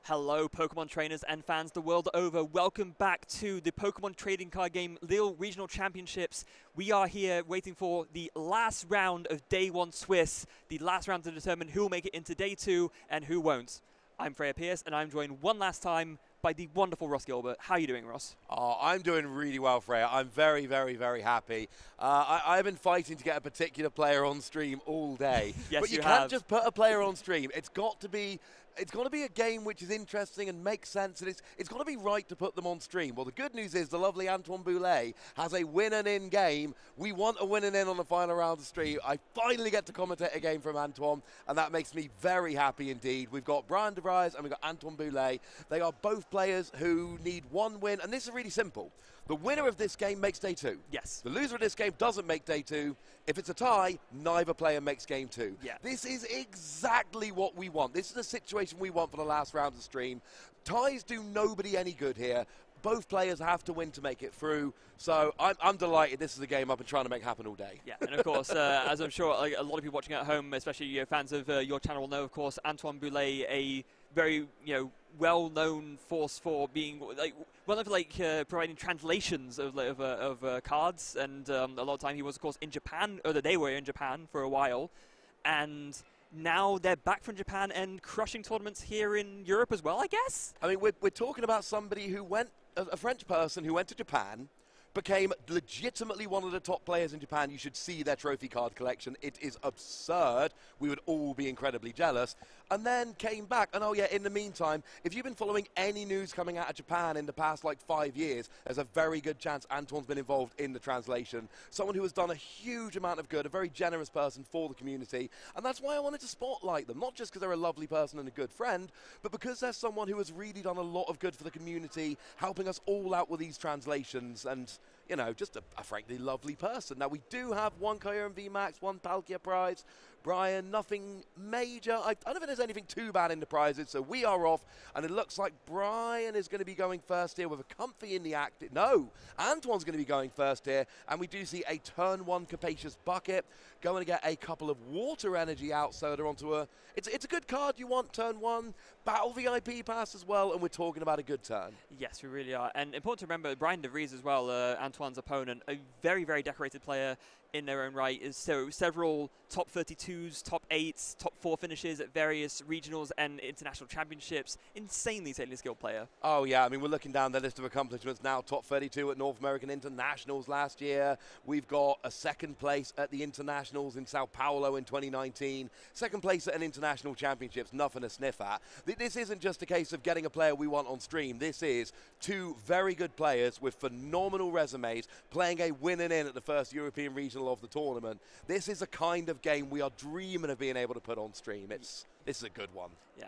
Hello, Pokemon trainers and fans the world over. Welcome back to the Pokemon trading card game Lille Regional Championships. We are here waiting for the last round of Day 1 Swiss, the last round to determine who will make it into Day 2 and who won't. I'm Freya Pierce, and I'm joined one last time by the wonderful Ross Gilbert. How are you doing, Ross? Oh, I'm doing really well, Freya. I'm very, very, very happy. I've been fighting to get a particular player on stream all day. Yes, but you have. can't just put a player on stream. It's got to be a game which is interesting and makes sense, and it's got to be right to put them on stream. Well, the good news is the lovely Antoine Boulet has a win-and-in game. We want a win-and-in on the final round of stream. I finally get to commentate a game from Antoine, and that makes me very happy indeed. We've got Brian de Vries and we've got Antoine Boulet. They are both players who need one win, and this is really simple. The winner of this game makes Day 2. Yes. The loser of this game doesn't make Day 2. If it's a tie, neither player makes Game 2. Yeah. This is exactly what we want. This is the situation we want for the last round of the stream. Ties do nobody any good here. Both players have to win to make it through. So I'm delighted this is a game I've been trying to make happen all day. Yeah, and of course, as I'm sure a lot of people watching at home, especially fans of your channel will know, of course, Antoine Boulet, a very, well-known force for being well-known for providing translations of cards, and a lot of time he was, of course, in Japan, or they were in Japan for a while, and now they're back from Japan and crushing tournaments here in Europe as well, I guess. I mean, we're talking about somebody who went, a French person who went to Japan, became legitimately one of the top players in Japan. You should see their trophy card collection. It is absurd. We would all be incredibly jealous. And then came back. And oh yeah, in the meantime, if you've been following any news coming out of Japan in the past 5 years, there's a very good chance Antoine's been involved in the translation. Someone who has done a huge amount of good, a very generous person for the community. And that's why I wanted to spotlight them. Not just because they're a lovely person and a good friend, but because they're someone who has really done a lot of good for the community, helping us all out with these translations, and just a frankly lovely person. Now, we do have one Kyurem VMAX, one Palkia prize. Brian, nothing major. I don't think there's anything too bad in the prizes, so we are off. And it looks like Brian is going to be going first here with a comfy in the act. No, Antoine's going to be going first here. And we do see a turn 1 Capacious Bucket. Going to get a couple of water energy out, so they're onto a... It's a good card you want, turn 1. Battle VIP pass as well, and we're talking about a good turn. Yes, we really are. And important to remember, Brian de Vries as well, Antoine's opponent, a very, very decorated player in their own right. So several top 32s, top 8s, top 4 finishes at various regionals and international championships. Insanely skilled player. Oh, yeah. I mean, we're looking down the list of accomplishments now. Top 32 at North American Internationals last year. We've got a second place at the Internationals in Sao Paulo in 2019. Second place at an International Championships. Nothing to sniff at. This isn't just a case of getting a player we want on stream. This is two very good players with phenomenal resumes playing a win-and-in at the first European regional of the tournament. This is a kind of game we are dreaming of being able to put on stream. This is a good one. Yeah,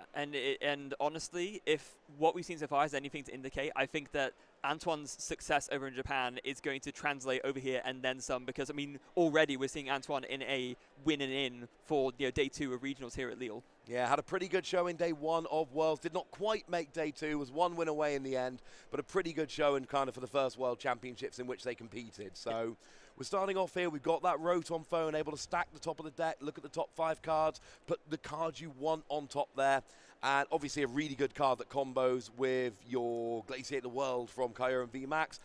and honestly, if what we've seen so far is anything to indicate, I think that Antoine's success over in Japan is going to translate over here and then some, because, I mean, already we're seeing Antoine in a win-and-in for Day 2 of regionals here at Lille. Yeah, had a pretty good show in Day 1 of Worlds. Did not quite make Day 2, was one win away in the end, but a pretty good show and kind of for the first World Championships in which they competed. So we're starting off here. We've got that Rotom phone, able to stack the top of the deck, look at the top 5 cards, put the cards you want on top there. And obviously a really good card that combos with your Glaciate the World from Kyurem VMAX.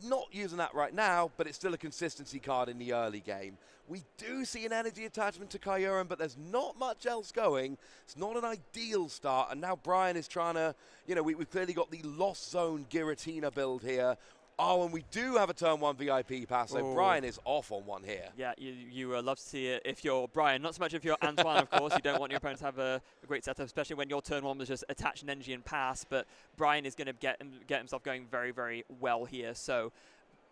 Not using that right now, but it's still a consistency card in the early game. We do see an energy attachment to Kyurem, but there's not much else going. It's not an ideal start, and now Brian is trying to, we've clearly got the Lost Zone Giratina build here. Oh, and we do have a turn 1 VIP pass, so Brian is off on one here. Yeah, you love to see it if you're Brian. Not so much if you're Antoine, of course. You don't want your opponent to have a great setup, especially when your turn 1 was just attach an energy and pass. But Brian is going to get himself going very, very well here. So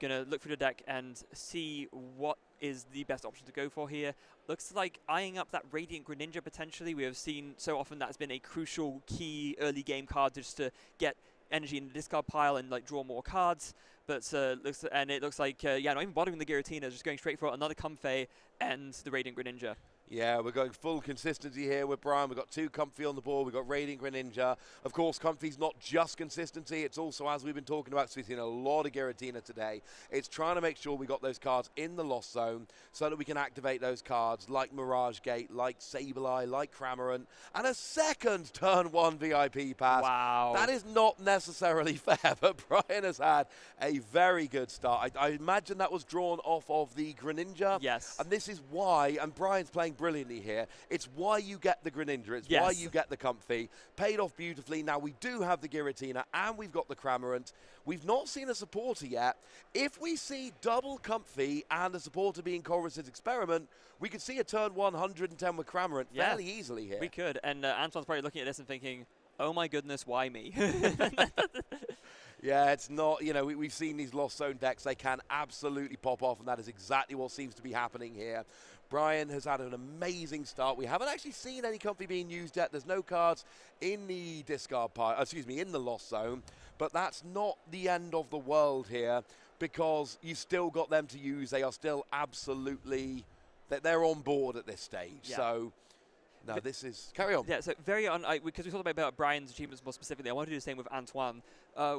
going to look through the deck and see what is the best option to go for here. Looks like eyeing up that Radiant Greninja potentially. We have seen so often that's been a crucial key early game card just to get energy in the discard pile and draw more cards. But it looks like not even bothering the Giratina, just going straight for another Comfey and the Radiant Greninja. Yeah, we're going full consistency here with Brian. We've got 2 Comfy on the board. We've got Radiant Greninja. Of course, Comfy's not just consistency. It's also, as we've been talking about, so we've seen a lot of Giratina today. It's trying to make sure we got those cards in the Lost Zone so that we can activate those cards like Mirage Gate, like Sableye, like Cramorant, and a second Turn 1 VIP pass. Wow. That is not necessarily fair, but Brian has had a very good start. I imagine that was drawn off of the Greninja. Yes. And this is why, and Brian's playing brilliantly here, it's why you get the Greninja, it's yes. why you get the Comfy. Paid off beautifully. Now we do have the Giratina and we've got the Cramorant. We've not seen a supporter yet. If we see double Comfy and a supporter being Chorus's Experiment, we could see a turn 110 with Cramorant fairly easily here. We could, and Antoine's probably looking at this and thinking, oh my goodness, why me? Yeah, it's not, you know, we've seen these Lost Zone decks. They can absolutely pop off, and that is exactly what seems to be happening here. Brian has had an amazing start. We haven't actually seen any Comfy being used yet. There's no cards in the discard pile, in the Lost Zone, but that's not the end of the world here because you've still got them to use. They are still absolutely, they're on board at this stage. Yeah. So, no, this is, carry on. Yeah, so because we talked about Brian's achievements more specifically, I want to do the same with Antoine.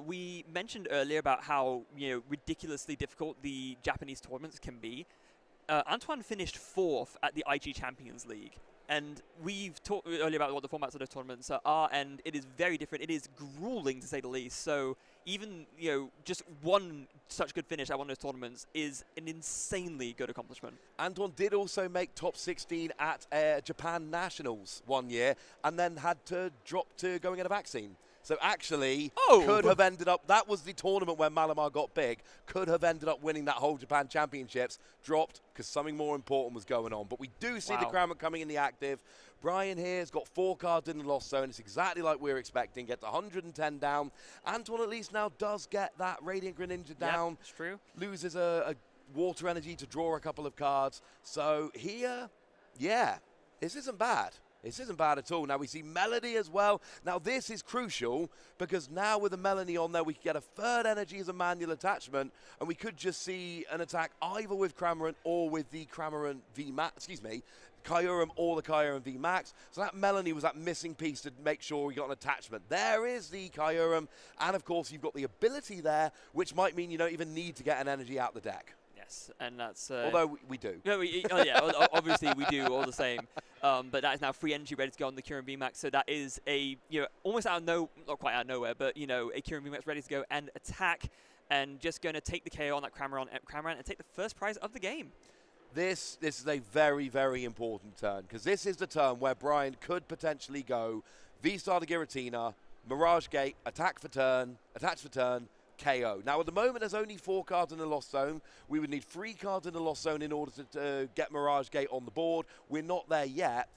We mentioned earlier about how, ridiculously difficult the Japanese tournaments can be. Antoine finished 4th at the IG Champions League. And we've talked earlier about what the formats of those tournaments are, and it is very different. It is grueling, to say the least. So even, just one such good finish at one of those tournaments is an insanely good accomplishment. Antoine did also make top 16 at Japan Nationals one year, and then had to drop to going at a vaccine. So actually, could have ended up, that was the tournament where Malamar got big, could have ended up winning that whole Japan Championships, dropped because something more important was going on. But we do see the Cramorant coming in the active. Brian here has got 4 cards in the Lost Zone. It's exactly like we were expecting. Gets 110 down. Antoine at least now does get that Radiant Greninja down. Yep, it's true. Loses a water energy to draw a couple of cards. So here, yeah, this isn't bad. This isn't bad at all. Now we see Melody as well. Now this is crucial because now with the Melanie on there, we can get a 3rd energy as a manual attachment, and we could just see an attack either with Cramorant or with the Cramorant VMAX, Kyurem or the Kyurem VMAX. So that Melanie was that missing piece to make sure we got an attachment. There is the Kyurem, and of course you've got the ability there, which might mean you don't even need to get an energy out the deck. Yes, and that's... although we do. No, obviously we do all the same. But that is now free energy ready to go on the Kyurem VMAX. So that is a, almost not quite out of nowhere, but, a Kyurem VMAX ready to go and attack, and just going to take the KO on that Cramorant and take the first prize of the game. This is a very, very important turn, because this is the turn where Brian could potentially go V-Star to Giratina, Mirage Gate, attach for turn, KO. Now, at the moment, there's only 4 cards in the Lost Zone. We would need 3 cards in the Lost Zone in order to get Mirage Gate on the board. We're not there yet.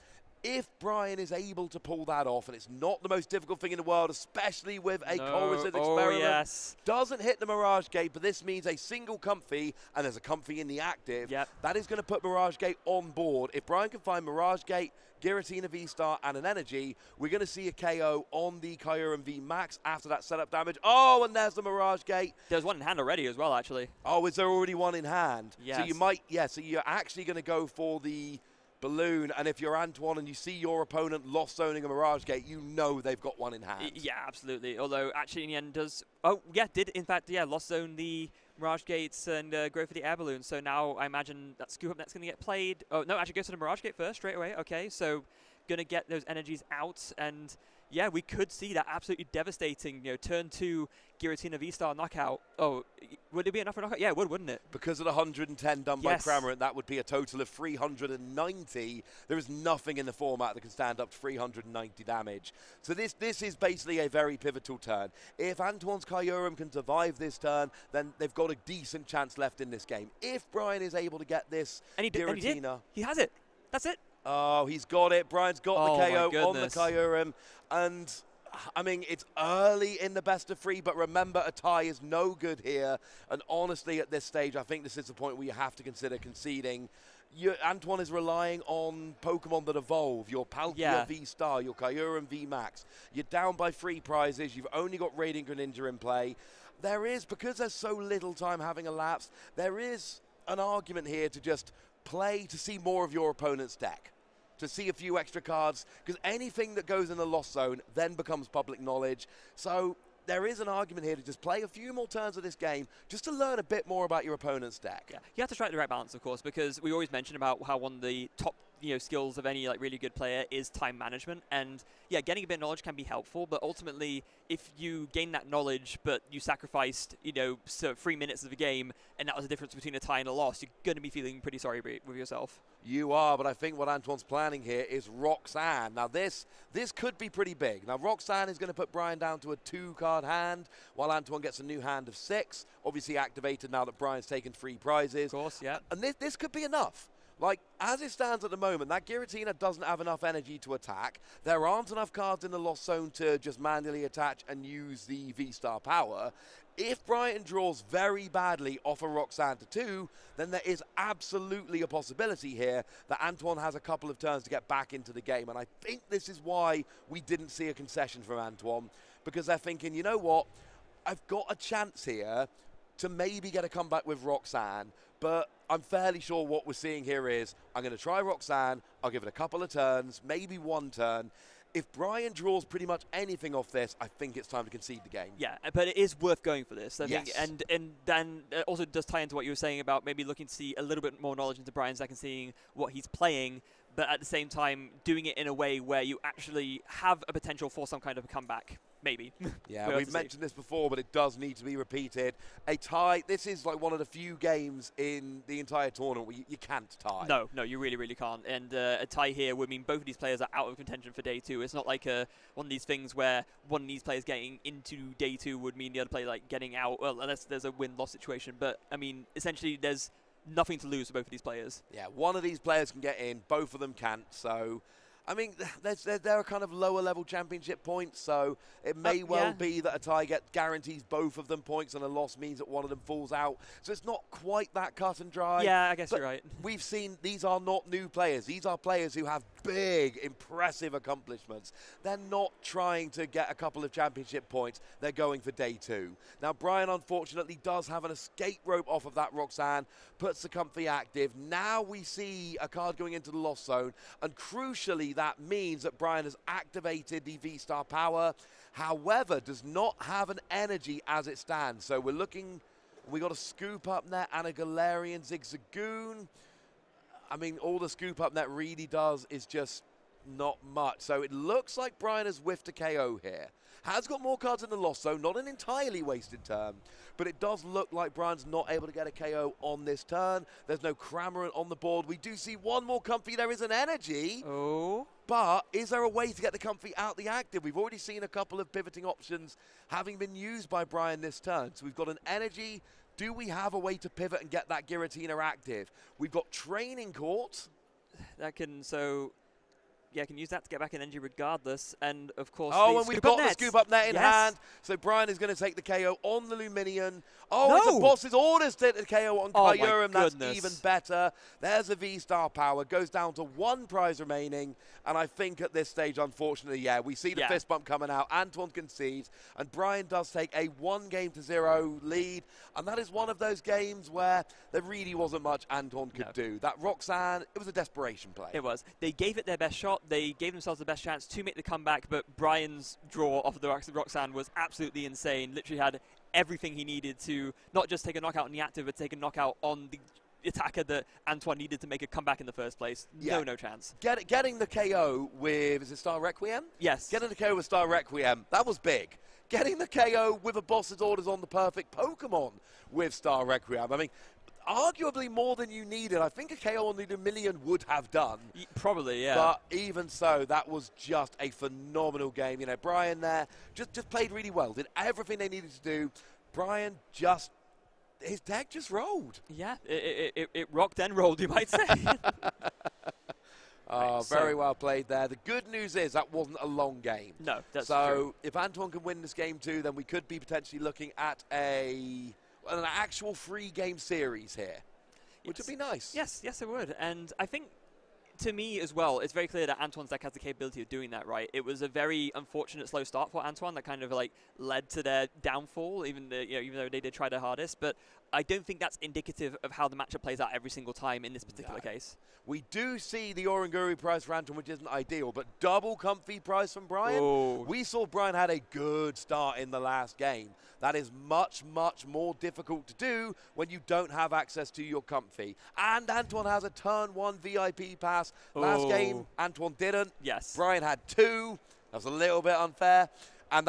If Brian is able to pull that off, and it's not the most difficult thing in the world, especially with a Chorus Experiment, doesn't hit the Mirage Gate, but this means a single Comfy, and there's a Comfy in the active. Yep. That is going to put Mirage Gate on board. If Brian can find Mirage Gate, Giratina V-Star, and an energy, we're going to see a KO on the Kyurem VMAX after that setup damage. Oh, and there's the Mirage Gate. There's one in hand already as well, actually. Oh, is there already one in hand? Yes. So you might, so you're actually going to go for the balloon, and if you're Antoine and you see your opponent Lost Zoning a Mirage Gate, you know they've got one in hand. Yeah, absolutely. Although, actually, in the end, did in fact, Lost Zone the Mirage Gates and go for the Air Balloon. So now I imagine that Scoop Up Net's going to get played. Oh, no, actually goes to the Mirage Gate first, straight away. Okay, so going to get those energies out, and yeah, we could see that absolutely devastating, turn 2 Giratina V-Star knockout. Oh, would it be enough for a knockout? Yeah, it would, wouldn't it? Because of the 110 done by Cramorant, that would be a total of 390. There is nothing in the format that can stand up to 390 damage. So this is basically a very pivotal turn. If Antoine's Kyurem can survive this turn, then they've got a decent chance left in this game. If Brian is able to get this Giratina... He has it. That's it. Oh, he's got it. Brian's got the KO on the Kyurem. And, I mean, it's early in the best of 3, but remember, a tie is no good here. And honestly, at this stage, I think this is the point where you have to consider conceding. Antoine is relying on Pokemon that evolve. Your Palkia V-Star, your Kyurem VMAX. You're down by 3 prizes. You've only got Radiant Greninja in play. There is, because there's so little time having elapsed, there is an argument here to just play to see more of your opponent's deck. to see a few extra cards, because anything that goes in the lost zone then becomes public knowledge. So there is an argument here to just play a few more turns of this game just to learn a bit more about your opponent's deck. Yeah, you have to strike the right balance, of course, because we always mention about how one of the top skills of any really good player is time management, and yeah, getting a bit of knowledge can be helpful, but ultimately if you gain that knowledge but you sacrificed 3 minutes of the game and that was the difference between a tie and a loss, you're going to be feeling pretty sorry with yourself. You are, but I think what Antoine's planning here is Roxanne. Now this could be pretty big. Now Roxanne is going to put Brian down to a 2-card hand while Antoine gets a new hand of 6, obviously activated now that Brian's taken 3 prizes. Of course, yeah. And this could be enough. Like, as it stands at the moment, that Giratina doesn't have enough energy to attack. There aren't enough cards in the Lost Zone to just manually attach and use the V-Star power. If Brian draws very badly off a Roxanne to 2, then there is absolutely a possibility here that Antoine has a couple of turns to get back into the game. And I think this is why we didn't see a concession from Antoine, because they're thinking, you know what, I've got a chance here to maybe get a comeback with Roxanne, but I'm fairly sure what we're seeing here is I'm going to try Roxanne, I'll give it a couple of turns, maybe 1 turn. If Brian draws pretty much anything off this, I think it's time to concede the game. Yeah, but it is worth going for this. I think, Yes. and then it also does tie into what you were saying about maybe looking to see a little bit more knowledge into Brian's deck and seeing what he's playing, but at the same time doing it in a way where you actually have a potential for some kind of a comeback. Maybe. Yeah, we've mentioned this before, but it does need to be repeated. A tie, this is like one of the few games in the entire tournament where you can't tie. No, you really, really can't. And a tie here would mean both of these players are out of contention for day 2. It's not like one of these things where one of these players getting into day 2 would mean the other player getting out, well, unless there's a win-loss situation. But, I mean, essentially there's nothing to lose for both of these players. Yeah, one of these players can get in, both of them can't, so I mean, there are kind of lower level championship points, so it may well be that a tie guarantees both of them points and a loss means that one of them falls out. So it's not quite that cut and dry. Yeah, I guess you're right. We've seen these are not new players. These are players who have big, impressive accomplishments. They're not trying to get a couple of championship points. They're going for day 2. Now, Brian, unfortunately, does have an escape rope off of that Roxanne, puts the comfy active. Now we see a card going into the Lost Zone, and crucially, that means that Brian has activated the V-Star power, however, does not have an energy as it stands. So we're looking, we got a Scoop Up Net and a Galarian Zigzagoon. I mean, all the Scoop Up Net really does is just not much. So it looks like Brian has whiffed a KO here. Has got more cards in the Lost Zone, not an entirely wasted turn, but it does look like Brian's not able to get a KO on this turn. There's no Cramorant on the board. We do see one more Comfy. There is an energy. Oh. But is there a way to get the Comfy out the active? We've already seen a couple of pivoting options having been used by Brian this turn. So we've got an energy. Do we have a way to pivot and get that Giratina active? We've got Training Court. That can, so... Yeah, I can use that to get back in energy regardless, and of course. Oh, and we've got the Scoop Up Net in hand. So Brian is going to take the KO on the Luminion. Oh, no. It's a boss's orders to take the KO on Kyurem. That's even better. There's a V-Star power. Goes down to 1 prize remaining. And I think at this stage, unfortunately, yeah, we see the fist bump coming out. Antoine concedes. And Brian does take a 1-0 lead. And that is one of those games where there really wasn't much Antoine could do. That Roxanne, it was a desperation play. It was. They gave it their best shot. They gave themselves the best chance to make the comeback, but Brian's draw off of the Roxanne was absolutely insane. Literally had everything he needed to not just take a knockout on the active, but take a knockout on the attacker that Antoine needed to make a comeback in the first place. Yeah. No chance. Getting the KO with, is it Star Requiem? Yes. Getting the KO with Star Requiem, that was big. Getting the KO with a boss's orders on the perfect Pokemon with Star Requiem. I mean, arguably more than you needed. I think a KO on the Dominion would have done. Probably, yeah. But even so, that was just a phenomenal game. You know, Brian there just played really well. Did everything they needed to do. Brian just, his deck just rolled. Yeah, it rocked and rolled, you might say. Very well played there. The good news is that wasn't a long game. No, that's true. So if Antoine can win this game too, then we could be potentially looking at an actual 3-game series here, which would be nice. Yes, it would. And I think, to me as well, it's very clear that Antoine's deck has the capability of doing that, right? It was a very unfortunate slow start for Antoine that kind of led to their downfall, even though they did try their hardest. But I don't think that's indicative of how the matchup plays out every single time in this particular case. We do see the Oranguru prize for Anton, which isn't ideal, but double comfy prize from Brian. Oh. We saw Brian had a good start in the last game. That is much, much more difficult to do when you don't have access to your comfy. And Antoine has a turn 1 VIP pass. Last game, Antoine didn't. Yes. Brian had 2. That was a little bit unfair. And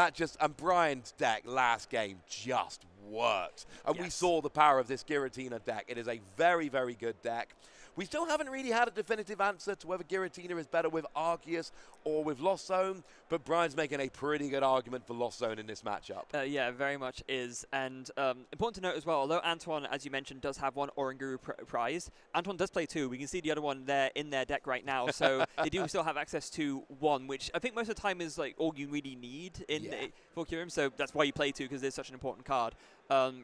Brian's deck last game just worked. And we saw the power of this Giratina deck. It is a very, very good deck. We still haven't really had a definitive answer to whether Giratina is better with Arceus or with Lost Zone, but Brian's making a pretty good argument for Lost Zone in this matchup. Yeah, very much is. And important to note as well, although Antoine, as you mentioned, does have one Oranguru prize, Antoine does play 2. We can see the other one there in their deck right now. So they do still have access to 1, which I think most of the time is like all you really need in for Kyurem. So that's why you play 2, because it's such an important card.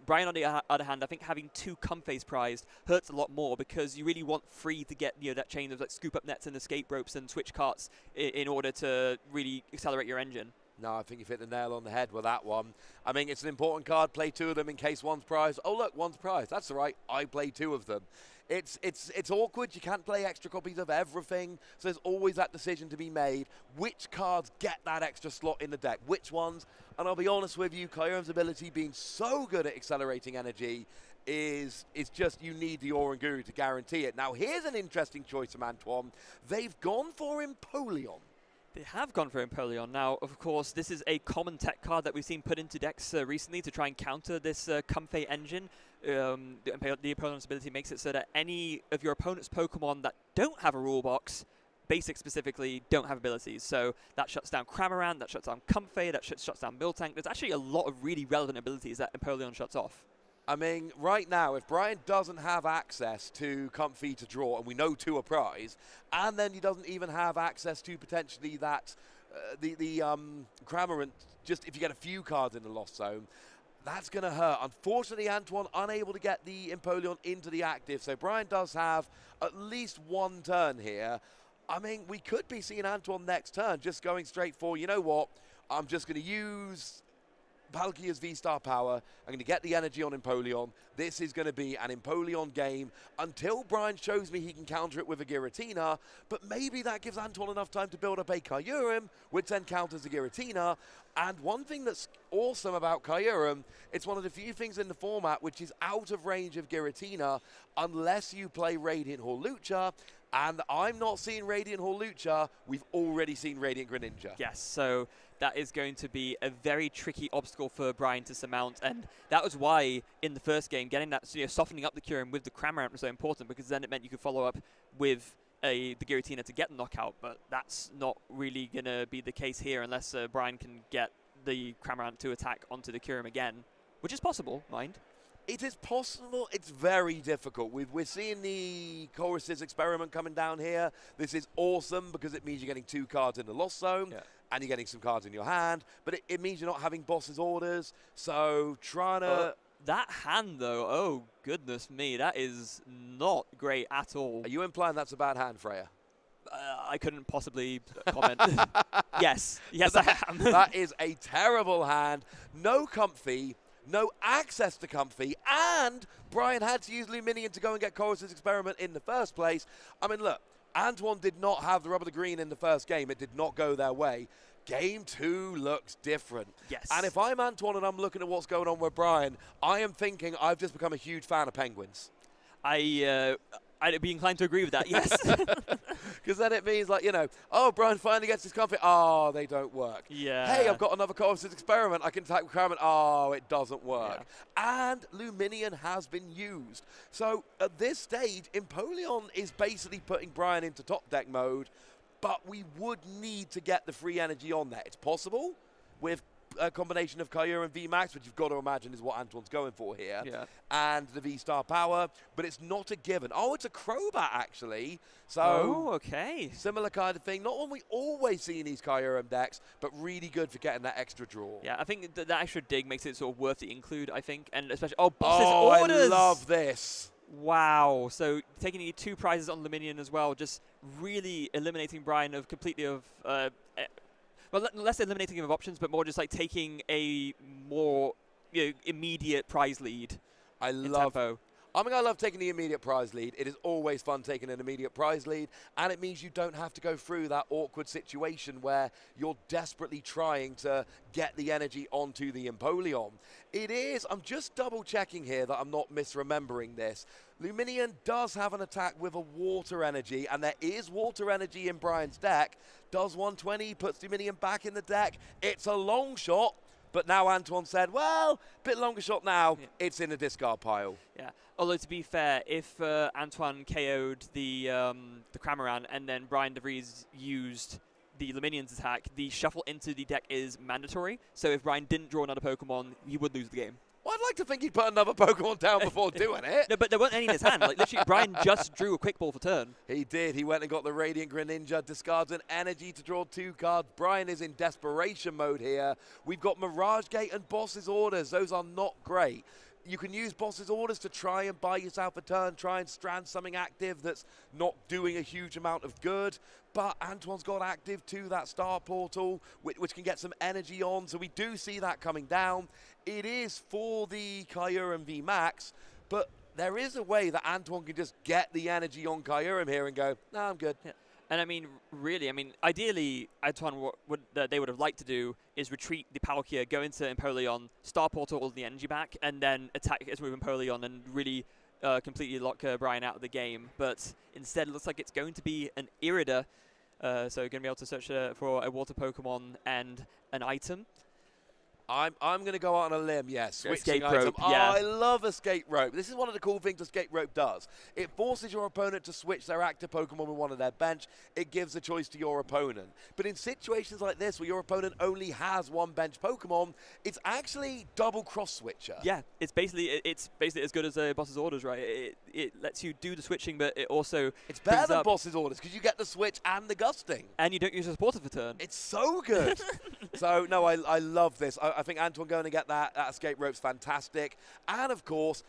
Brian, on the other hand, I think having 2 Comfeys prized hurts a lot more, because you really want free to get that chain of like scoop up nets and escape ropes and switch carts in order to really accelerate your engine. No, I think you've hit the nail on the head with that one. I mean, it's an important card. Play 2 of them in case one's prized. Oh, look, one's prized. That's all right. I play 2 of them. It's awkward. You can't play extra copies of everything. So there's always that decision to be made. Which cards get that extra slot in the deck? Which ones? And I'll be honest with you, Kyurem's ability being so good at accelerating energy is just, you need the Oranguru to guarantee it. Now, here's an interesting choice from Antoine. They've gone for Empoleon. They have gone for Empoleon. Now, of course, this is a common tech card that we've seen put into decks recently to try and counter this Comfey engine. The Empoleon's ability makes it so that any of your opponent's Pokemon that don't have a rule box, basic specifically, don't have abilities. So that shuts down Cramorant, that shuts down Comfey, that shuts down Miltank. There's actually a lot of really relevant abilities that Empoleon shuts off. I mean, right now, if Brian doesn't have access to Comfy to draw, and we know 2 are prize, and then he doesn't even have access to potentially that, the Cramorant, just if you get a few cards in the Lost Zone, that's going to hurt. Unfortunately, Antoine unable to get the Empoleon into the active, so Brian does have at least 1 turn here. I mean, we could be seeing Antoine next turn just going straight for, you know what, I'm just going to use Palkia's V-Star power. I'm going to get the energy on Empoleon. This is going to be an Empoleon game until Brian shows me he can counter it with a Giratina, but maybe that gives Antoine enough time to build up a Kyurem, which then counters the Giratina. And one thing that's awesome about Kyurem, it's one of the few things in the format which is out of range of Giratina unless you play Radiant Hawlucha, and I'm not seeing Radiant Hawlucha. We've already seen Radiant Greninja. Yes, so that is going to be a very tricky obstacle for Brian to surmount, and that was why in the first game getting that, softening up the Kyurem with the Cramorant was so important, because then it meant you could follow up with the Giratina to get the knockout, but that's not really going to be the case here unless Brian can get the Cramorant to attack onto the Kyurem again, which is possible, mind. It is possible. It's very difficult. We're seeing the Choruses experiment coming down here. This is awesome because it means you're getting 2 cards in the Lost Zone, and you're getting some cards in your hand, but it means you're not having boss's orders, so trying to... that hand, though, oh, goodness me, that is not great at all. Are you implying that's a bad hand, Freya? I couldn't possibly comment. Yes, I am. That is a terrible hand. No Comfy, no access to Comfy, and Brian had to use Luminion to go and get Chorus's experiment in the first place. I mean, look, Antoine did not have the rubber to green in the first game. It did not go their way. Game 2 looks different. Yes. And if I'm Antoine and I'm looking at what's going on with Brian, I am thinking I've just become a huge fan of penguins. I'd be inclined to agree with that, yes. Because then it means, like, oh, Brian finally gets his comfy. Oh, they don't work. Yeah. Hey, I've got another Chorus's experiment. I can attack with Cramorant. Oh, it doesn't work. Yeah. And Luminion has been used. So at this stage, Empoleon is basically putting Brian into top deck mode, but we would need to get the free energy on there. It's possible with a combination of Kyurem and VMAX, which you've got to imagine is what Antoine's going for here, and the V-Star power, but it's not a given. Oh, it's a Crobat, actually. So, okay. Similar kind of thing. Not one we always see in these Kyurem decks, but really good for getting that extra draw. Yeah, I think that extra dig makes it sort of worth the include, I think, and especially, boss's orders! I love this. Wow, so taking 2 prizes on Luminion as well, just really eliminating Brian of completely of... well, less eliminating him of options, but more just like taking a more immediate prize lead. in tempo. I mean, I love taking the immediate prize lead. It is always fun taking an immediate prize lead, and it means you don't have to go through that awkward situation where you're desperately trying to get the energy onto the Empoleon. It is, I'm just double checking here that I'm not misremembering this. Luminion does have an attack with a water energy, and there is water energy in Brian's deck. Does 120, puts Luminion back in the deck. It's a long shot. But now Antoine said, well, bit longer shot now, it's in a discard pile. Yeah, although to be fair, if Antoine KO'd the Cramorant and then Brian DeVries used the Luminion's attack, the shuffle into the deck is mandatory. So if Brian didn't draw another Pokemon, he would lose the game. Well, I'd like to think he'd put another Pokemon down before doing it. No, but there weren't any in his hand. Like, literally, Brian just drew a quick ball for turn. He did. He went and got the Radiant Greninja, discards an energy to draw 2 cards. Brian is in desperation mode here. We've got Mirage Gate and Boss's Orders. Those are not great. You can use Boss's Orders to try and buy yourself a turn, try and strand something active that's not doing a huge amount of good. But Antoine's got active to that Star Portal, which can get some energy on. So we do see that coming down. It is for the Kyurem V Max, but there is a way that Antoine can just get the energy on Kyurem here and go, nah, I'm good. Yeah. And I mean, really, ideally, Antoine, they would have liked to do is retreat the Palkia, go into Empoleon, Star Portal all the energy back, and then attack it with Empoleon and really completely lock Brian out of the game. But instead, it looks like it's going to be an Irida, so going to be able to search for a water Pokemon and an item. I'm going to go out on a limb, yes. Escape item. rope, Oh, yeah. I love Escape Rope. This is one of the cool things Escape Rope does. It forces your opponent to switch their active Pokemon with one of their bench. It gives a choice to your opponent. But in situations like this, where your opponent only has one bench Pokemon, it's actually double cross-switcher. Yeah, it's basically as good as Boss's Orders, right? It lets you do the switching, but it also it's better than Boss's Orders because you get the switch and the gusting. And you don't use a supporter for turn. It's so good. So, no, I love this. I think Antoine going to get that Escape Rope's fantastic. And, of course,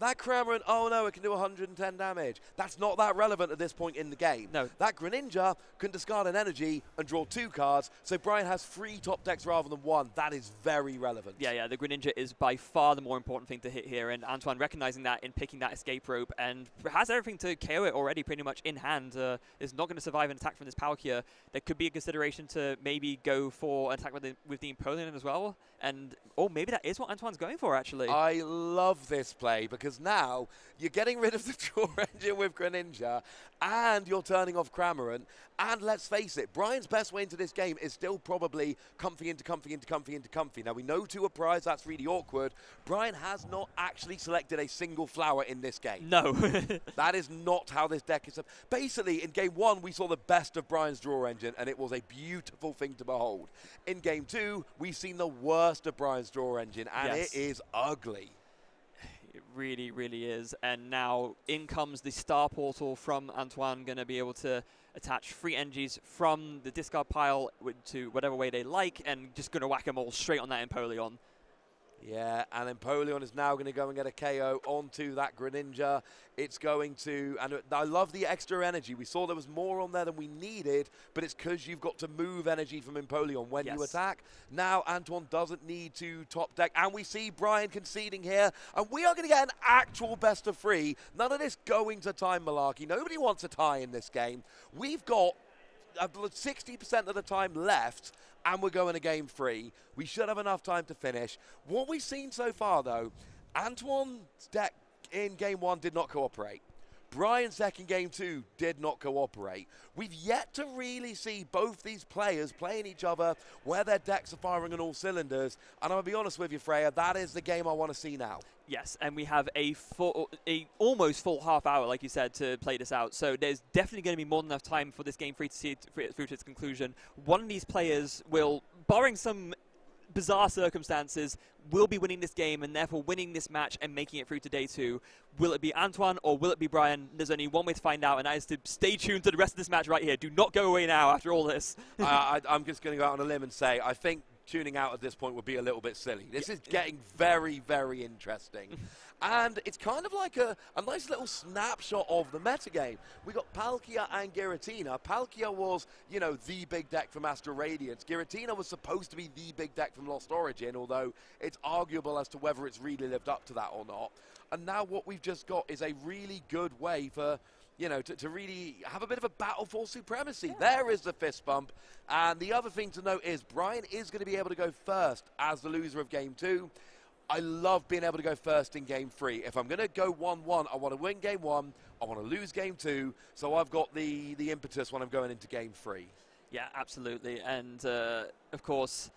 that Cramorant, oh no, it can do 110 damage. That's not that relevant at this point in the game. No. That Greninja can discard an energy and draw 2 cards, so Brian has 3 top decks rather than 1. That is very relevant. Yeah, the Greninja is by far the more important thing to hit here, and Antoine recognizing that in picking that Escape Rope and has everything to KO it already pretty much in hand. Is not going to survive an attack from this Palkia. There could be a consideration to maybe go for an attack with the Empoleon as well, and maybe that is what Antoine's going for, actually. I love this play because now you're getting rid of the draw engine with Greninja and you're turning off Cramorant. And let's face it, Brian's best way into this game is still probably comfy into comfy into comfy into comfy. Now, we know 2 a prize, that's really awkward. Brian has not actually selected a single flower in this game. No. That is not how this deck is. Basically, in Game 1, we saw the best of Brian's draw engine, and it was a beautiful thing to behold. In Game 2, we've seen the worst of Brian's draw engine, and yes. It is ugly. It really, really is. And now in comes the Star Portal from Antoine, going to be able to attach 3 energies from the discard pile to whatever way they like, and just going to whack them all straight on that Empoleon. Yeah, and Empoleon is now going to go and get a KO onto that Greninja. It's going to, and I love the extra energy. We saw there was more on there than we needed, but it's because you've got to move energy from Empoleon when you attack. Now Antoine doesn't need to top deck, and we see Brian conceding here, and we are going to get an actual best of 3. None of this going to time malarkey. Nobody wants a tie in this game. We've got 60% of the time left, and we're going to Game 3. We should have enough time to finish. What we've seen so far, though, Antoine's deck in Game 1 did not cooperate. Brian's deck in Game 2 did not cooperate. We've yet to really see both these players playing each other where their decks are firing on all cylinders. And I'm going to be honest with you, Freya, that is the game I want to see now. Yes, and we have a almost full half hour, like you said, to play this out. So there's definitely going to be more than enough time for this Game 3 to see it through to its conclusion. One of these players will, barring some bizarre circumstances, will be winning this game and therefore winning this match and making it through to day 2. Will it be Antoine or will it be Brian? There's only one way to find out, and that is to stay tuned to the rest of this match right here. Do not go away now after all this. I'm just going to go out on a limb and say I think tuning out at this point would be a little bit silly. This is getting very, very interesting. And it's kind of like a nice little snapshot of the metagame. We got Palkia and Giratina. Palkia was, you know, the big deck from Astral Radiance. Giratina was supposed to be the big deck from Lost Origin, although it's arguable as to whether it's really lived up to that or not. And now what we've just got is a really good way for, you know, to really have a bit of a battle for supremacy. Yeah. There is the fist bump. And the other thing to note is Brian is going to be able to go first as the loser of Game 2. I love being able to go first in Game 3. If I'm going to go 1-1, I want to win Game 1, I want to lose Game 2, so I've got the impetus when I'm going into Game 3. Yeah, absolutely. And, of course,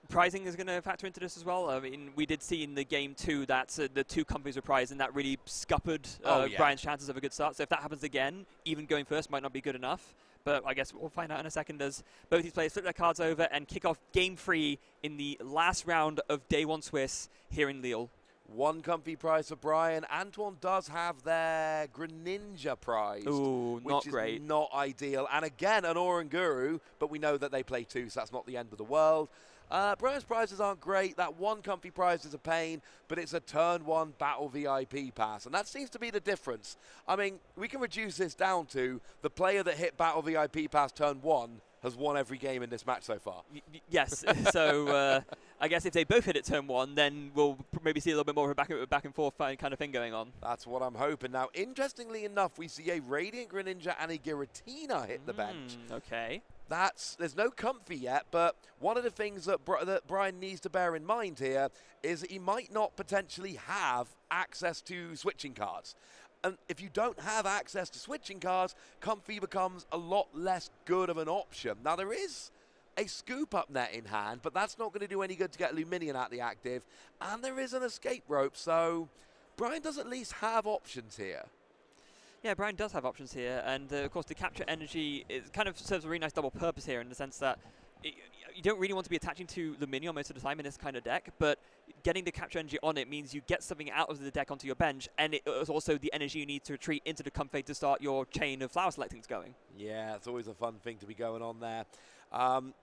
pricing is going to factor into this as well. I mean, we did see in the Game 2 that the 2 companies were prized, and that really scuppered Brian's chances of a good start. So if that happens again, even going first might not be good enough. But I guess we'll find out in a second as both these players flip their cards over and kick off Game 3 in the last round of Day 1 Swiss here in Lille. 1 comfy prize for Brian. Antoine does have their Greninja prize. Ooh, not great. Which is not ideal. And again, an Oranguru, but we know that they play 2, so that's not the end of the world. Brian's prizes aren't great. That 1 comfy prize is a pain, but it's a turn 1 battle VIP pass. And that seems to be the difference. I mean, we can reduce this down to the player that hit battle VIP pass turn 1 has won every game in this match so far. Yes. So I guess if they both hit it turn 1, then we'll maybe see a little bit more of a back and forth kind of thing going on. That's what I'm hoping. Now, interestingly enough, we see a Radiant Greninja and a Giratina hit the bench. Okay. There's no comfy yet, but one of the things that Brian needs to bear in mind here is that he might not potentially have access to switching cards. And if you don't have access to switching cards, comfy becomes a lot less good of an option. Now, there is a scoop-up net in hand, but that's not going to do any good to get Luminion out the active. And there is an escape rope, so Brian does at least have options here. Yeah, Brian does have options here, and of course the capture energy kind of serves a really nice double purpose here in the sense that you don't really want to be attaching to Luminion most of the time in this kind of deck, but getting the capture energy on it means you get something out of the deck onto your bench, and it is also the energy you need to retreat into the Comfey to start your chain of flower selectings going. Yeah, it's always a fun thing to be going on there.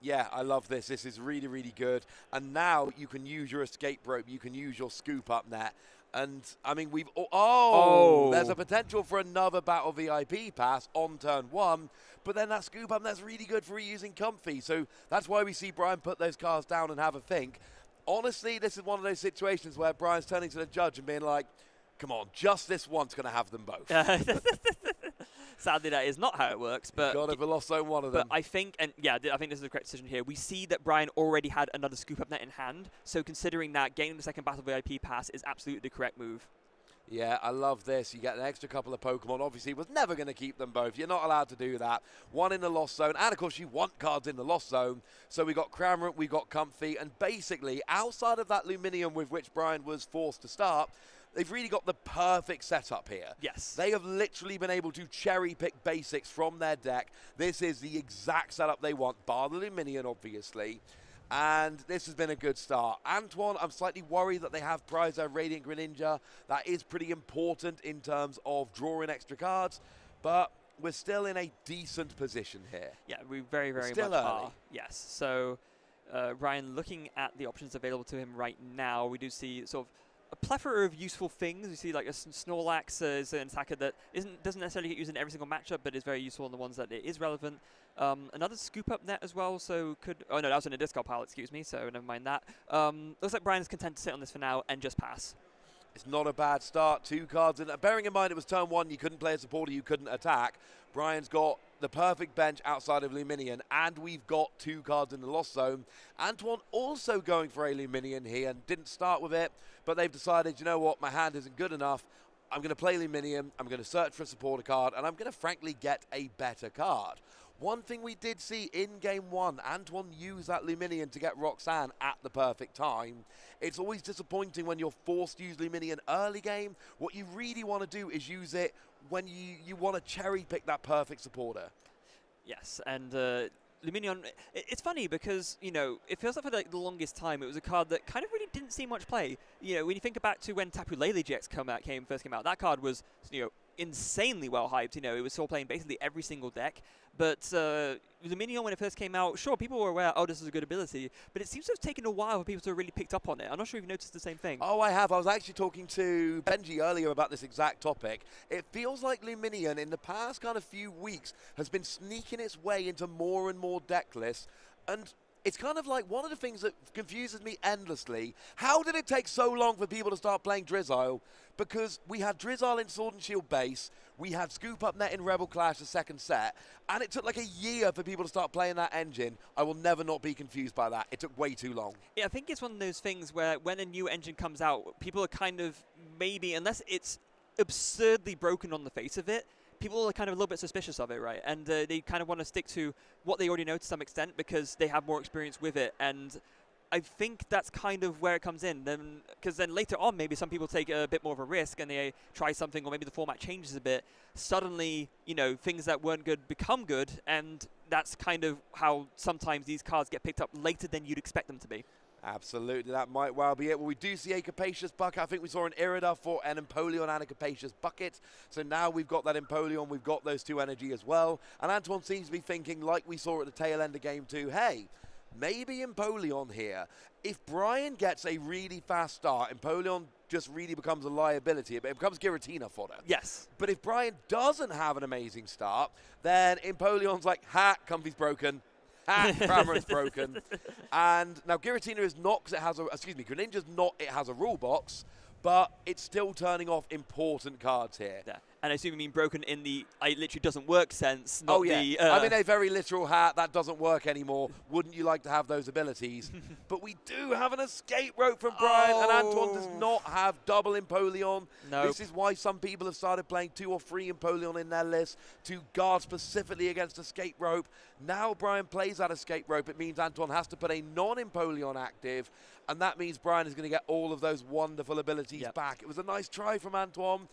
Yeah, I love this. This is really, really good. And now you can use your escape rope, you can use your scoop-up net. And, I mean, there's a potential for another Battle VIP pass on turn 1, but then that scoop up, that's really good for reusing Comfy. So that's why we see Brian put those cards down and have a think. Honestly, this is one of those situations where Brian's turning to the judge and being like, come on, just this one's going to have them both. Sadly, that is not how it works. But got to lost zone one of them. But I think, and yeah, I think this is the correct decision here. We see that Brian already had another scoop up net in hand. So considering that, getting the second Battle VIP pass is absolutely the correct move. Yeah, I love this. You get an extra couple of Pokemon. Obviously, was never going to keep them both. You're not allowed to do that. 1 in the Lost Zone. And, of course, you want cards in the Lost Zone. So we got Cramorant, we got Comfy. And basically, outside of that Luminium with which Brian was forced to start, they've really got the perfect setup here. Yes. They have literally been able to cherry-pick basics from their deck. This is the exact setup they want, bar the Luminion, obviously. And this has been a good start. Antoine, I'm slightly worried that they have Pryza Radiant Greninja. That is pretty important in terms of drawing extra cards. But we're still in a decent position here. Yeah, we very, very much are. Yes. So, Ryan, looking at the options available to him right now, we do see sort of a plethora of useful things. We see like a Snorlax is an attacker that doesn't necessarily get used in every single matchup, but is very useful in the ones that it is relevant. Another scoop up net as well, so oh no, that was in a discard pile, excuse me, so never mind that. Looks like Brian's content to sit on this for now and just pass. It's not a bad start. 2 cards in. Bearing in mind it was turn 1, you couldn't play a supporter, you couldn't attack. Brian's got the perfect bench outside of Luminion, and we've got 2 cards in the Lost Zone. Antoine also going for a Luminion here and didn't start with it, but they've decided, you know what, my hand isn't good enough. I'm going to play Luminion, I'm going to search for a supporter card, and I'm going to frankly get a better card. One thing we did see in Game 1, Antoine used that Luminion to get Roxanne at the perfect time. It's always disappointing when you're forced to use Luminion early game. What you really want to do is use it when you want to cherry-pick that perfect supporter. Yes, and Luminion, it's funny because, you know, it feels like for the longest time it was a card that kind of really didn't see much play. You know, when you think back to when Tapu Lele GX first came out, that card was, you know, insanely well hyped. You know, it was still playing basically every single deck. But Luminion, when it first came out, sure, people were aware, oh, this is a good ability, but it seems to have taken a while for people to have really picked up on it. I'm not sure if you've noticed the same thing. Oh, I have. I was actually talking to Benji earlier about this exact topic. It feels like Luminion in the past kind of few weeks has been sneaking its way into more and more deck lists, and it's kind of like one of the things that confuses me endlessly. How did it take so long for people to start playing Drizzile? Because we had Drizzile in Sword and Shield base, we had Scoop Up Net in Rebel Clash the second set, and it took like a year for people to start playing that engine. I will never not be confused by that. It took way too long. Yeah, I think it's one of those things where when a new engine comes out, people are kind of maybe, unless it's absurdly broken on the face of it, people are kind of a little bit suspicious of it, right? And they kind of want to stick to what they already know to some extent because they have more experience with it. And I think that's kind of where it comes in. Because then later on, maybe some people take a bit more of a risk and they try something, or maybe the format changes a bit. Suddenly, you know, things that weren't good become good, and that's kind of how sometimes these cards get picked up later than you'd expect them to be. Absolutely, that might well be it. Well, we do see a Capacious Bucket. I think we saw an Irida for an Empoleon and a Capacious Bucket. So now we've got that Empoleon, we've got those two energy as well. And Antoine seems to be thinking, like we saw at the tail end of game 2, hey, maybe Empoleon here. If Brian gets a really fast start, Empoleon just really becomes a liability. It becomes Giratina fodder. Yes. But if Brian doesn't have an amazing start, then Empoleon's like, ha, Comfy's broken. Cramorant's broken. And now Giratina is not, because it has a, Greninja's not, it has a rule box, but it's still turning off important cards here. Yeah. And I assume you mean broken in the it literally doesn't work sense. Not oh, yeah. The, I mean, a very literal hat, that doesn't work anymore. Wouldn't you like to have those abilities? But we do have an escape rope from Brian, and Antoine does not have double Empoleon. Nope. This is why some people have started playing 2 or 3 Empoleon in their list to guard specifically against escape rope. Now Brian plays that escape rope. It means Antoine has to put a non-Empoleon active, and that means Brian is going to get all of those wonderful abilities back. It was a nice try from Antoine,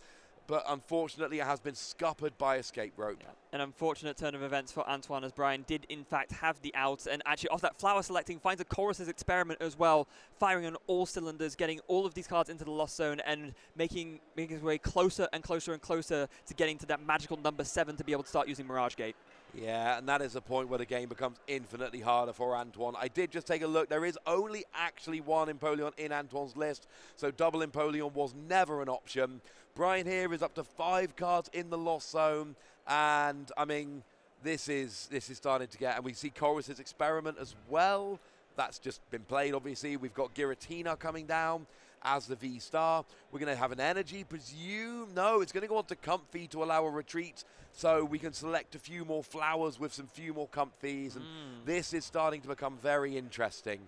but unfortunately it has been scuppered by escape rope. Yeah. An unfortunate turn of events for Antoine, as Brian did in fact have the out, and actually off that flower selecting finds a Chorus's Experiment as well, firing on all cylinders, getting all of these cards into the lost zone and making his way closer and closer and closer to getting to that magical number 7 to be able to start using Mirage Gate. Yeah, and that is a point where the game becomes infinitely harder for Antoine. I did just take a look. There is only actually one Empoleon in Antoine's list, so double Empoleon was never an option. Brian here is up to 5 cards in the lost zone, and I mean, this is starting to get, and we see Chorus's Experiment as well. That's just been played, obviously. We've got Giratina coming down as the V-Star. We're going to have an energy, presume. No, it's going to go on to Comfy to allow a retreat, so we can select a few more flowers with some few more Comfys, and this is starting to become very interesting.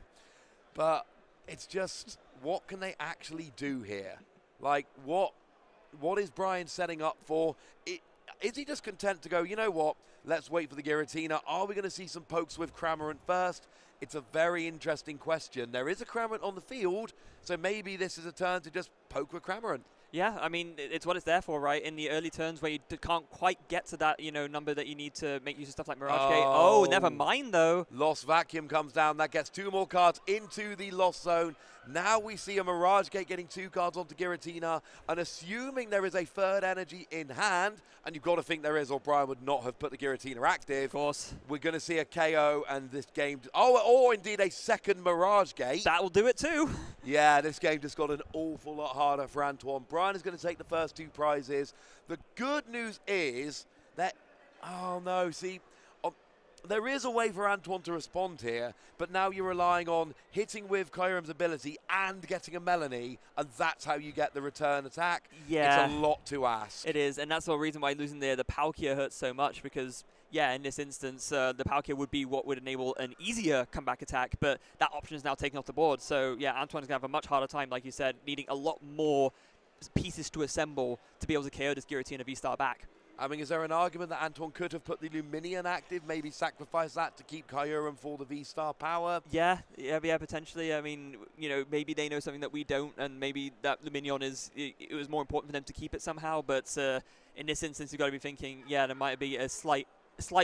But it's just, what can they actually do here? Like, what is Brian setting up for? Is he just content to go, you know what, let's wait for the Giratina? Are we going to see some pokes with Cramorant first? It's a very interesting question. There is a Cramorant on the field, so maybe this is a turn to just poke with Cramorant. Yeah, I mean, it's what it's there for, right? In the early turns where you can't quite get to that, you know, number that you need to make use of stuff like Mirage Gate. Oh, never mind, though. Lost Vacuum comes down. That gets 2 more cards into the lost zone. Now we see a Mirage Gate getting 2 cards onto Giratina, and assuming there is a third energy in hand, and you've got to think there is, or Brian would not have put the Giratina active. Of course. We're going to see a KO, and this game, or indeed a second Mirage Gate. That will do it too. Yeah, this game just got an awful lot harder for Antoine. Brian is going to take the first 2 prizes. The good news is that, oh no, see, there is a way for Antoine to respond here, but now you're relying on hitting with Kyurem's ability and getting a Melanie, and that's how you get the return attack. Yeah. It's a lot to ask. It is, and that's the reason why losing the Palkia hurts so much, because, yeah, in this instance, the Palkia would be what would enable an easier comeback attack, but that option is now taken off the board. So, yeah, Antoine's going to have a much harder time, like you said, needing a lot more pieces to assemble to be able to KO this Giratina V-Star back. I mean, is there an argument that Antoine could have put the Luminion active, maybe sacrifice that to keep Kyurem for the V-Star power? Yeah, potentially. I mean, you know, maybe they know something that we don't, and maybe that Luminion it was more important for them to keep it somehow, but in this instance, you've got to be thinking, yeah, there might be a slight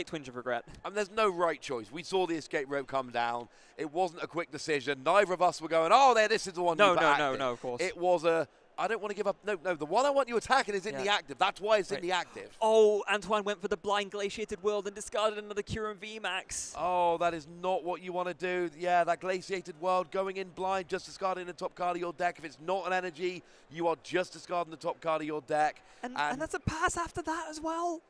twinge of regret. I mean, there's no right choice. We saw the escape rope come down. It wasn't a quick decision. Neither of us were going, oh, this is the one. No, of course. It was a, I don't want to give up. No, the one I want you attacking is in the active. That's why it's in the active. Oh, Antoine went for the blind glaciated world and discarded another Kyurem VMAX. Oh, that is not what you want to do. Yeah, that glaciated world going in blind, just discarding the top card of your deck. If it's not an energy, you are just discarding the top card of your deck. And that's a pass after that as well.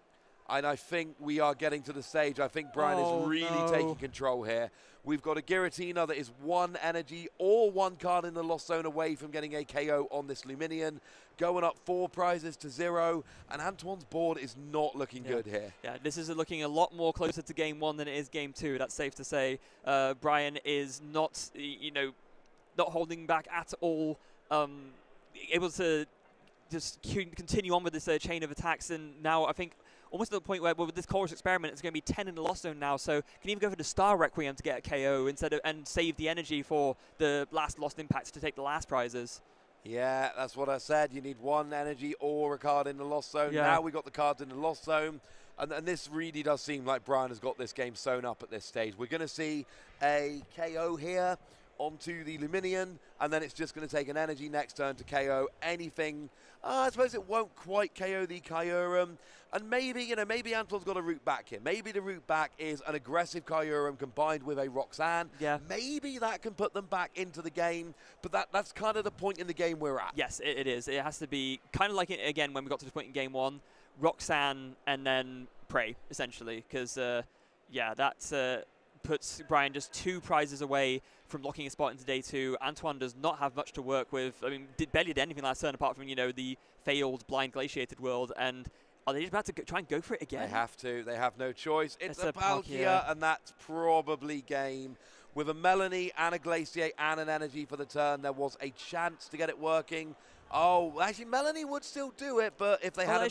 And I think we are getting to the stage. I think Brian is really taking control here. We've got a Giratina that is 1 energy or 1 card in the Lost Zone away from getting a KO on this Luminion, going up 4 prizes to 0, and Antoine's board is not looking good here. Yeah, this is looking a lot more closer to game 1 than it is game 2. That's safe to say. Brian is not, not holding back at all, able to just continue on with this chain of attacks, and now I think almost at the point where with this Chorus Experiment, it's going to be 10 in the Lost Zone now, so can even go for the Star Requiem to get a KO and save the energy for the last Lost Impacts to take the last prizes. Yeah, that's what I said. You need 1 energy or a card in the Lost Zone. Yeah. Now we got the cards in the Lost Zone, and this really does seem like Brian has got this game sewn up at this stage. We're going to see a KO here onto the Luminion, and then it's just going to take an energy next turn to KO anything. I suppose it won't quite KO the Kyurem, and maybe, maybe Antoine's got a route back here. Maybe the route back is an aggressive Kyurem combined with a Roxanne. Yeah. Maybe that can put them back into the game, but that's kind of the point in the game we're at. Yes, it is. It has to be kind of like, again, when we got to this point in game 1, Roxanne and then Prey, essentially, because, that puts Brian just 2 prizes away from locking a spot into day 2. Antoine does not have much to work with. I mean, barely did anything last turn apart from, the failed blind glaciated world. And are they just about to try and go for it again? They have to. They have no choice. It's a Palkia, and that's probably game. With a Melanie and a Glaciate and an energy for the turn, there was a chance to get it working. Oh, actually, Melanie would still do it, but if they had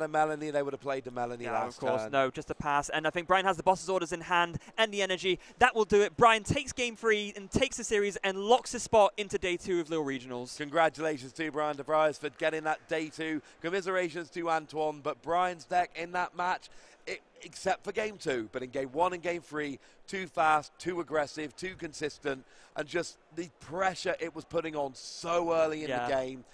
a Melanie, they would have played the Melanie last turn. Of course, no, just a pass. And I think Brian has the boss's orders in hand and the energy. That will do it. Brian takes game 3 and takes the series and locks his spot into day 2 of Lille Regionals. Congratulations to Brian DeVries for getting that day 2. Commiserations to Antoine, but Brian's deck in that match, except for game 2, but in game 1 and game 3, too fast, too aggressive, too consistent, and just the pressure it was putting on so early in the game.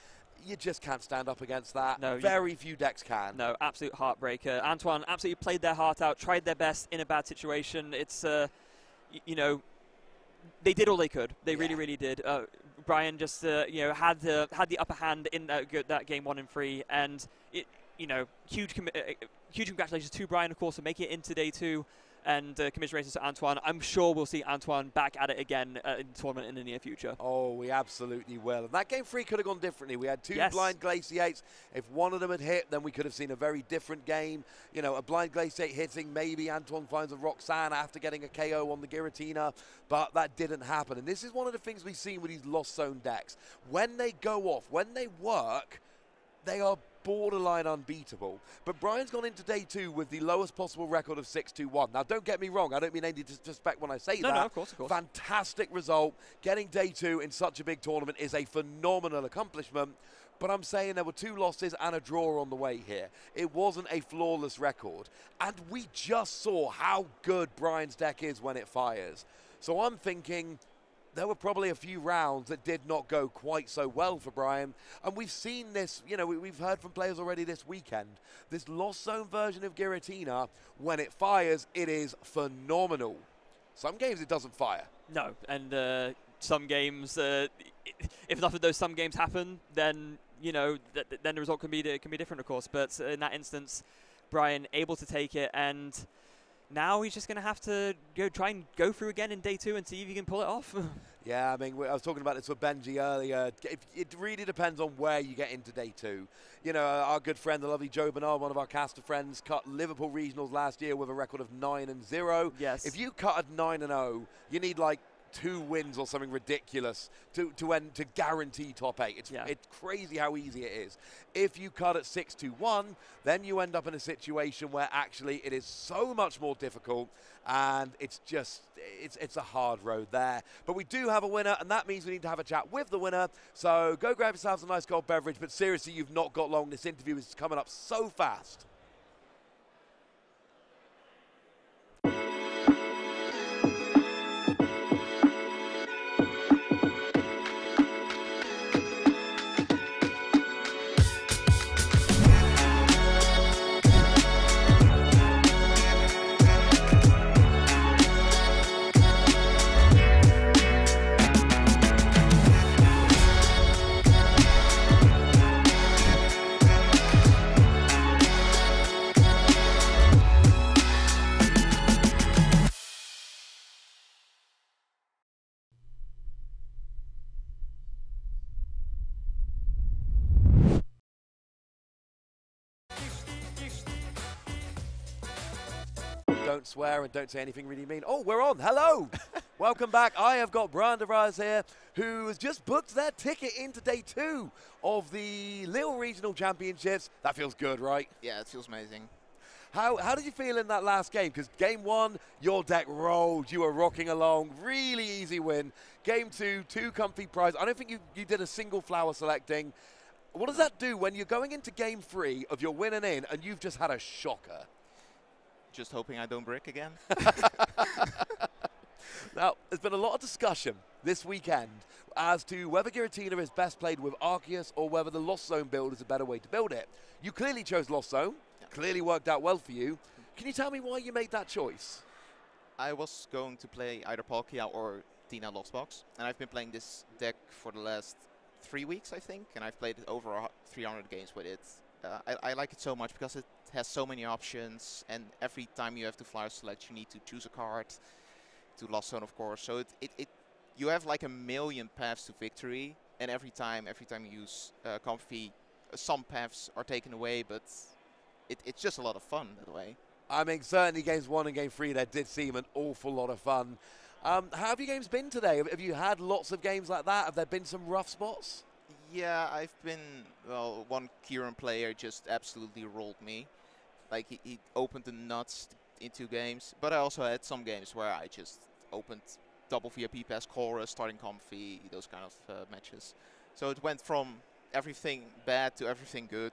You just can't stand up against that. No, very few decks can. No, absolute heartbreaker. Antoine absolutely played their heart out, tried their best in a bad situation. It's, they did all they could. They really, really did. Brian just, had the upper hand in that game 1 and 3, and huge congratulations to Brian, of course, for making it into day 2, and commiserations to Antoine. I'm sure we'll see Antoine back at it again in the tournament in the near future. Oh, we absolutely will. And that game 3 could have gone differently. We had 2 blind Glaciates. If one of them had hit, then we could have seen a very different game. A blind Glaciate hitting, maybe Antoine finds a Roxanne after getting a KO on the Giratina, but that didn't happen. And this is one of the things we've seen with these Lost Zone decks. When they go off, when they work, they are borderline unbeatable. But Brian's gone into day 2 with the lowest possible record of 6-2-1. Now, don't get me wrong. I don't mean any disrespect when I say that. No, of course. Fantastic result. Getting day 2 in such a big tournament is a phenomenal accomplishment. But I'm saying there were 2 losses and a draw on the way here. It wasn't a flawless record. And we just saw how good Brian's deck is when it fires. So I'm thinking there were probably a few rounds that did not go quite so well for Brian. And we've seen this, we've heard from players already this weekend. This Lost Zone version of Giratina, when it fires, it is phenomenal. Some games it doesn't fire. No, and some games, if enough of those some games happen, then, then the result can be different, of course. But in that instance, Brian able to take it, and now he's just going to have to try and go through again in day 2 and see if he can pull it off. Yeah, I mean, I was talking about this with Benji earlier. It really depends on where you get into day 2. Our good friend, the lovely Joe Bernard, one of our caster friends, cut Liverpool Regionals last year with a record of 9-0. Yes. If you cut at 9-0, you need like 2 wins or something ridiculous to guarantee top 8. It's crazy how easy it is. If you cut at 6-1, then you end up in a situation where actually it is so much more difficult, and it's a hard road there. But we do have a winner, and that means we need to have a chat with the winner. So go grab yourselves a nice cold beverage, but seriously, you've not got long. This interview is coming up so fast. don't swear and don't say anything really mean. Oh, we're on. Hello. Welcome back. I have got Brian DeVries here, who has just booked their ticket into day 2 of the Lille Regional Championships. That feels good, right? Yeah, it feels amazing. How did you feel in that last game? Because game 1, your deck rolled. You were rocking along. Really easy win. Game 2, 2 comfy prizes. I don't think you did a single flower selecting. What does that do when you're going into game 3 of your winning in and you've just had a shocker? Just hoping I don't brick again. Now, there's been a lot of discussion this weekend as to whether Giratina is best played with Arceus or whether the Lost Zone build is a better way to build it. You clearly chose Lost Zone. Yeah. Clearly worked out well for you. Can you tell me why you made that choice? I was going to play either Palkia or Tina Loxbox, and I've been playing this deck for the last 3 weeks, I think, and I've played over 300 games with it. I like it so much because it has so many options, and every time you have to flyer select, you need to choose a card to Lost Zone, of course. So you have like a million paths to victory, and every time you use Comfy, some paths are taken away, but it's just a lot of fun that way. I mean, certainly games 1 and game 3, that did seem an awful lot of fun. How have your games been today? Have you had lots of games like that? Have there been some rough spots? Yeah, I've been, well, one Kieran player just absolutely rolled me. Like, he opened the nuts in 2 games, but I also had some games where I just opened double VIP pass chorus, starting Comfy, those kind of matches. So it went from everything bad to everything good.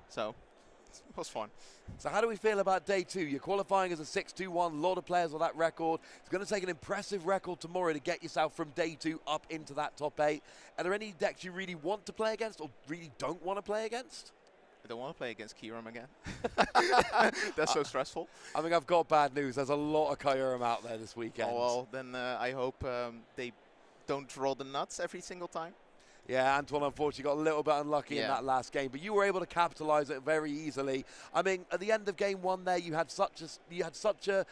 So it was fun. So how do we feel about day 2? You're qualifying as a 6-2-1, a lot of players on that record. It's going to take an impressive record tomorrow to get yourself from day 2 up into that top 8. Are there any decks you really want to play against or really don't want to play against? I don't want to play against Kyurem again. That's so stressful. I mean, I've got bad news. There's a lot of Kyurem out there this weekend. Oh, well, then I hope they don't roll the nuts every single time. Yeah, Antoine unfortunately got a little bit unlucky in that last game, but you were able to capitalize it very easily. I mean, at the end of game 1 there, you had such a,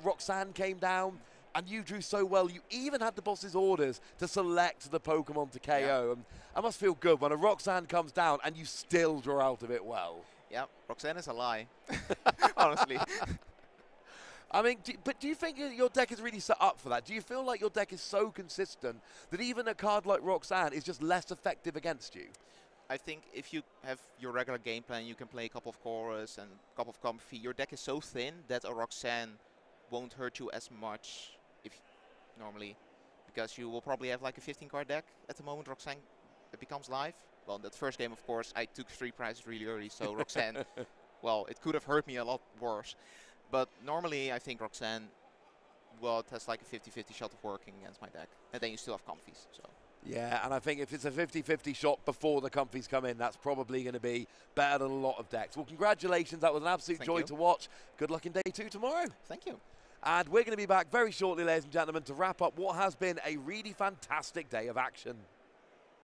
Roxanne came down, and you drew so well. You even had the boss's orders to select the Pokemon to KO. Yeah. And that must feel good when a Roxanne comes down and you still draw out of it well. Yeah, Roxanne is a lie, honestly. I mean, do you think your deck is really set up for that? Do you feel like your deck is so consistent that even a card like Roxanne is just less effective against you? I think if you have your regular game plan, you can play a couple of Chorus and a couple of Comfy. Your deck is so thin that a Roxanne won't hurt you as much normally, because you will probably have like a 15-card deck at the moment Roxanne becomes live. Well, in that first game, of course, I took 3 prizes really early, so Roxanne, well, it could have hurt me a lot worse. But normally, I think Roxanne, well, it has like a 50-50 shot of working against my deck. And then you still have Comfies. So. Yeah, and I think if it's a 50-50 shot before the Comfies come in, that's probably going to be better than a lot of decks. Well, congratulations. That was an absolute joy to watch. Good luck in day 2 tomorrow. Thank you. And we're going to be back very shortly, ladies and gentlemen, to wrap up what has been a really fantastic day of action.